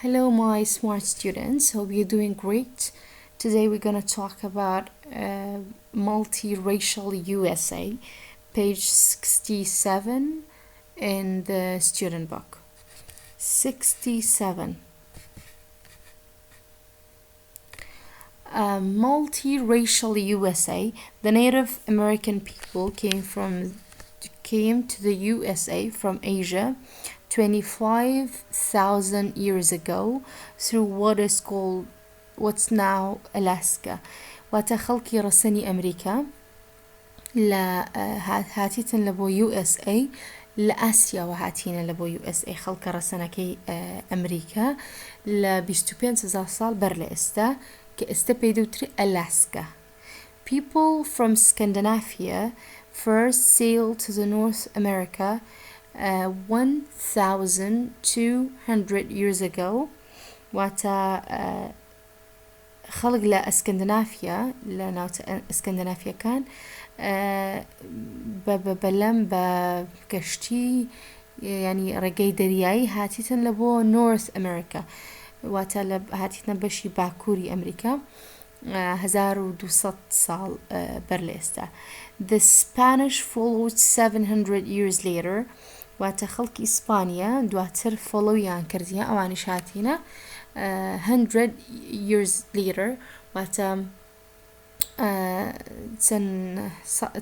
Hello, my smart students. Hope you're doing great. Today we're going to talk about multiracial USA, page 67 in the student book. 67. Multiracial USA. The Native American people came to the USA from Asia 25,000 years ago through what's now Alaska. وتخلقي رسني أمريكا هاتيتن لبو USA لآسيا وهاتين لبو USA خلق رسنكي أمريكا لبيشتوبين سال برلستا كاستبيدوتري ألاسكا. People from Scandinavia first sailed to the North America 1,200 years ago. واتا خلق لاسكندنافيا لأنه اسكندنافيا كان بلم بكشتي يعني رقي درياي هاتيتن لبو نورث أمريكا واتا هاتيتن بشي باكوري أمريكا 1200 سال برلستا. The Spanish followed 700 years later. واتا خلق إسبانيا دواتر فولويان كرديا أواني شاتينا 100 years later. واتا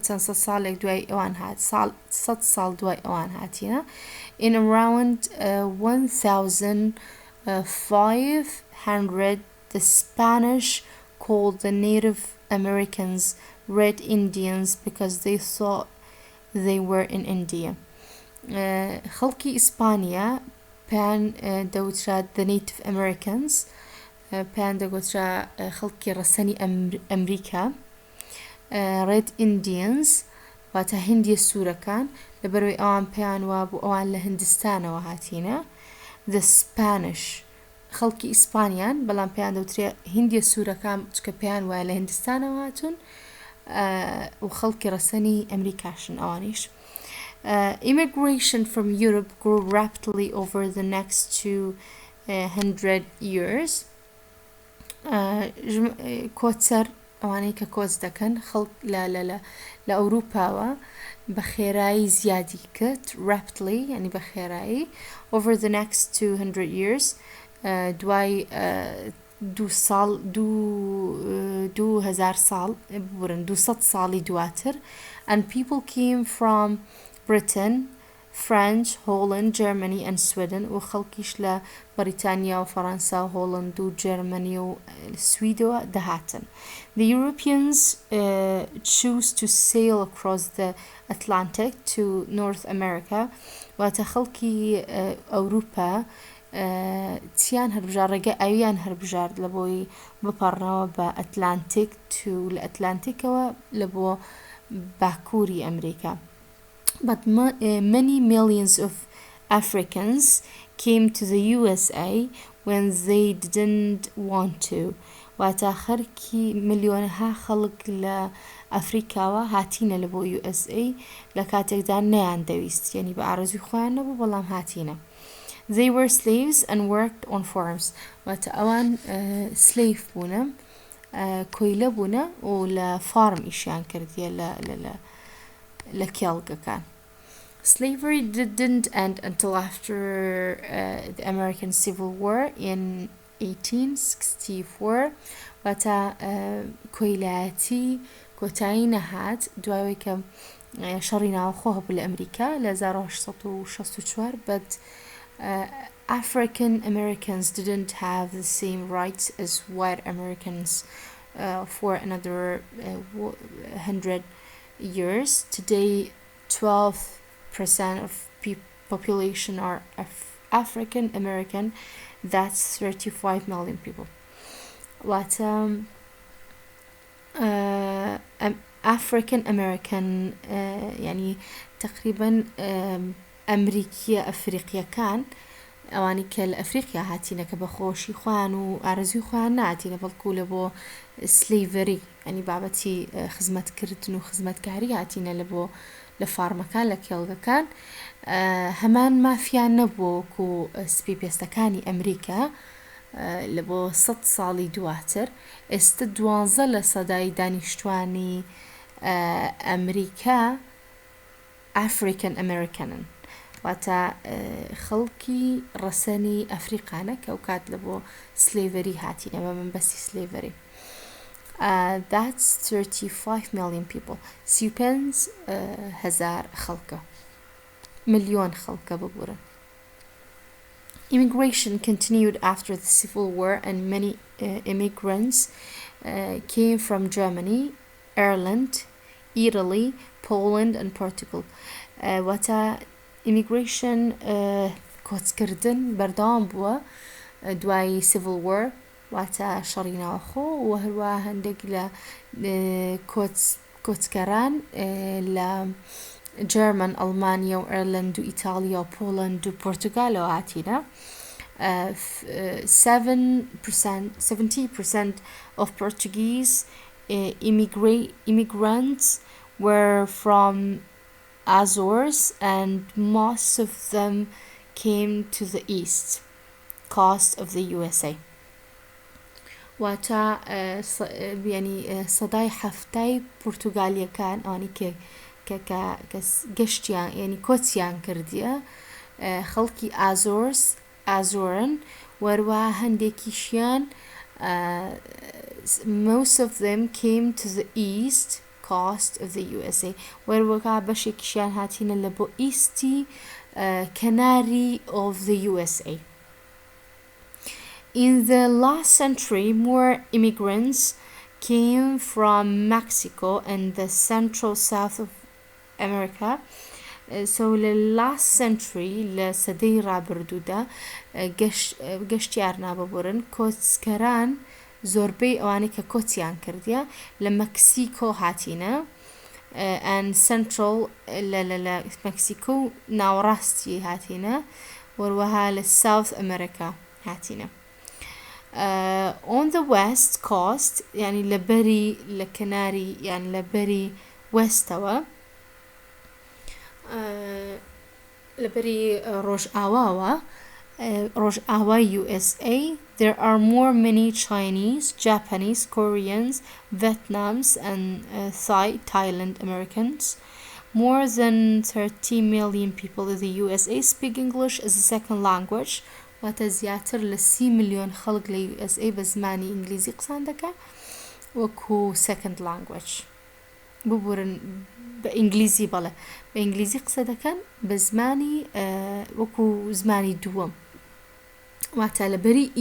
تن صالك دواي أوان هات صال دواي أوان هاتينا in around 1500 the Spanish called the Native Americans Red Indians because they thought they were in India. خلقي إسبانيا بان دوترا the Native Americans بان دوترا خلقي رساني أمريكا Red Indians واتا هندي السورة كان لبروي أوان بان وابو أوان لهندستان وهاتينا the Spanish خلقي إسبانيان بلان بان دوترا هندي السورة كان تكا بان ولهندستان وهاتون وخلقي رساني أمريكاشن أوانيش. Immigration from Europe grew rapidly over the next 200 years. كوتسر أواني ككوز دكان خلق لا لأوروبا بخيراي زيادي كت rapidly يعني بخيراي over the next 200 years. دواي دو هزار سال بورن 200 سالي دواتر and people came from Britain, French, Holland, Germany and Sweden وخلقيش لبريطانيا وفرنسا وهولند وجرمانيا وسويدو دهاتن. The Europeans choose to sail across the Atlantic to North America وتخلقي أوروبا تيان هربجار رجاء أيان هربجار لبوي ببرنا بأتلانتيك to الأتلانتيك ولبو باكوري أمريكا. But many millions of Africans came to the USA when they didn't want to. وتأخر كي مليونها خلق لأفريقيا وهاتينا لبو USA لكاتك دانا عندويست يعني بعرزو خوانا ببالام هاتينا. They were slaves and worked on farms. وتأوان slave بونا كويلة بونا ولا farm إشيان كردية لكيالغا كان. Slavery didn't end until after the American Civil War in 1864. وتا كويلاتي كوتاينا هات دواويك شرينا وخوها بالأمريكا لزاروش سطو شستو شوار but African Americans didn't have the same rights as white Americans for another 100 years. Today 12% of population are African American. That's 35 million people. What African American يعني تقريبا أمريكية أفريقيا كان أواني كالأفريقيا هاتينا كبخوشي خوان وأرزي خوان هاتينا بالكولة بو slavery يعني بابتي خزمة كردن وخزمة كاري هاتينا لبو لە فارمەکان لە کێڵگەکان هەمان مافیان نەبووەکو سپی پێستەکانی ئەمریکا لە بۆ 100 ساڵی دواتر. ئێستا 12 لە سەدای دانیشتوانی ئەمریکا ئافریکن ئەمریکەنن، واتە خەڵکی ڕەسەنی ئەفریقانە کە ئەو کات لە بۆ سلێڤەری هاتینە بە منبەستی سلێڤەری. That's 35 million people. 35 هزار خەڵکە، ملیۆن خەڵکە ببورن. Immigration continued after the Civil War and many immigrants came from Germany, Ireland, Italy, Poland and Portugal. واتە immigration کۆچکردن بەردەوام بووە دوای Civil War، واتە شەڕی ناوەخۆ، و هەروە هەندێک لە کۆچکەران لە جەرمەن، ئەڵمانیا و ئێرلەند و ئیتالیا و پۆڵەند و پۆرتوگالەوە هاتینە. 70% of Portuguese immigrants were from Azores, and most of them came to the east coast of the USA. واتە ینی سەدای هەفتای پورتوگالیەکان ئەوانی کە گەشتیان ینی کۆچیان کردیە خەڵکی ئازۆرن، وەروە هەندێکیشیان most of them came to the east coast of the USA، وەروەکە بەشێکیشیان هاتینە لە بۆ ئیستی کەناری of the USA. In the last century, more immigrants came from Mexico and the central south of America. So the last century لە سەدەی ڕابردوودا گەشتیار ناببورن کۆچکەران زۆربەی ئەوانەی کە کۆچیان کردیە لە مەکسیکۆ هاتینە and central لە مەکسیکۆ و ناوەڕاستی هاتینە، وەروەها لە South America هاتینە. On the west coast يعني لبري لكناري يعني لبري وستوا لبري روجاوا USA, there are many Chinese, Japanese, Koreans, Vietnamese and Thailand Americans. More than 30 million people in the USA speak English as a second language. وتزياتر لسي مليون خلق لي USA بزماني إنجليزي قسان دكا وكو second language ببورن بإنجليزي بلا بإنجليزي قسا دكان بزماني وكو زماني دوم وعتالا بري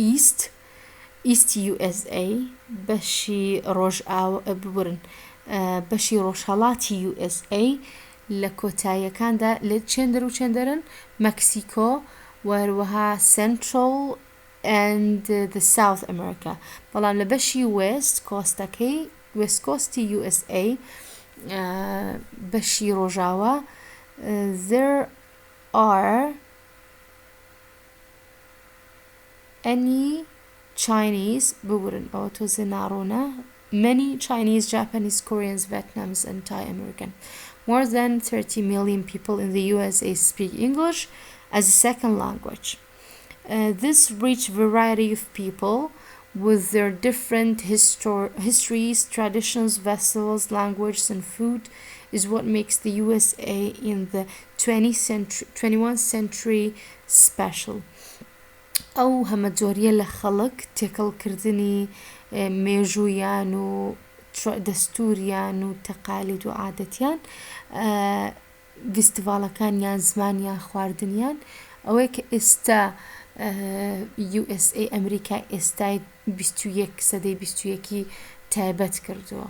East USA بشي روج أو ببورن بشي روشالاتي USA لكوتايا كان دا لتشندر وشندرن مكسيكو وروها Central and the South America. بلان لبشي West Coast West Coast USA بشي روجاوا there are any Chinese بورن أو توزنارونا many Chinese, Japanese, Koreans, Vietnamese and Thai American. More than 30 million people in the USA speak English as a second language. This rich variety of people with their different histories, traditions, vessels, languages and food is what makes the USA in the 21st century special. أو همجورية لخلق تكل كردني ميجويان و دستوريان و تقاليد و عادتيان فيستيفالەکان یان زمانیان خواردنیان ئەوەی کە ئێستا USA ئەمریکا ئێستای 21 سەدەی 21 تایبەت کردووە.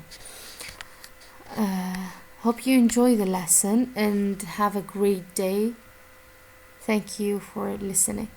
Hope you enjoy the lesson and have a great day. Thank you for listening.